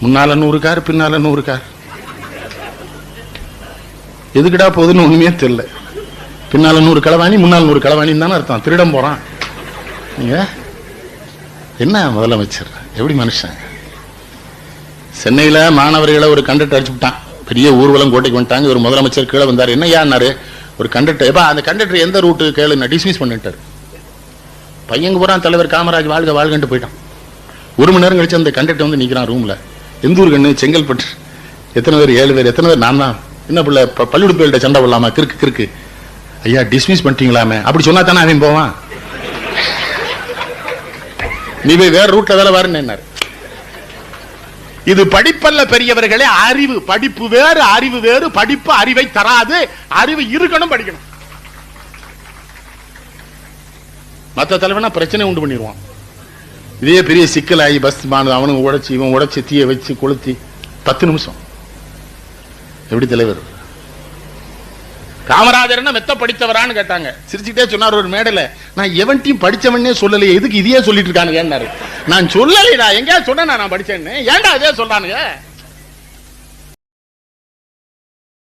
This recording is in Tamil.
முன்னால 100 கார், பின்னால 100 கார். எதுக்குடா போகுதுன்னு ஒண்ணுமே தெரியல. பின்னால 100 களவாணி, முன்னால் 100 களவாணின்னு தானே அர்த்தம். திருடம் போறான். நீங்க என்ன முதலமைச்சர், எப்படி மனுஷன்? சென்னையில மாணவர்களை ஒரு கண்டக்டர் அடிச்சு விட்டான். பெரிய ஊர்வலம் கோட்டைக்கு வந்துட்டாங்க. ஒரு முதலமைச்சர் கீழே வந்தார். என்ன யாருனாரு? ஒரு கண்டக்டர். எப்பா அந்த கண்டக்டர் எந்த ரூட்டு கேளு, டிஸ்மிஸ் பண்ணிட்டாரு. பையங்க பூரா தலைவர் காமராஜ் வாழ்க வாழ்கன்ட்டு போயிட்டான். 1 மணி நேரம் கழிச்சு அந்த கண்டக்டர் வந்து நிக்கிறான் ரூம்ல. எந்த ஊர் கண்ணு? செங்கல்பட்டு. எத்தனை பேர்? 7 பேர். எத்தனை பேர்? நான் தான். என்ன பிள்ளை பள்ளிக்கூடப்பிள்ளைகிட்ட சண்டை போடலாமா? கிறுக்கு கிறுக்கு. ஐயா டிஸ்மிஸ் பண்ணிட்டீங்களாமே. அப்படி சொன்னா தானே அவன் போவான். நீ போய் வேற ரூட்ல வேலை வாருன்னு. இது படிப்பல்ல பெரியவர்களே, அறிவு. படிப்பு வேறு, அறிவு வேறு. படிப்பு அறிவை தராது. அறிவு இருக்கணும், படிக்கணும். மற்ற தலைவனா பிரச்சனை உண்டு பண்ணிடுவான். இதே பெரிய சிக்கலாகி பஸ் அவனுக்கு உடைச்சி இவன் உடைச்சி தீய வச்சு கொளுத்தி 10 நிமிஷம். எப்படி தலைவர்? காமராஜர் மெத்த படித்தவரான்னு கேட்டாங்க. சிரிச்சுட்டே சொன்னார் ஒரு மேடையில, நான் எவன்டையும் படிச்சவனே சொல்லலையே, எதுக்கு இதையே சொல்லிட்டு இருக்கானுங்க. நான் சொல்லலைடா, எங்கேயா சொன்ன நான் படிச்சேன்னு, ஏன்டா அதே சொல்றானுங்க.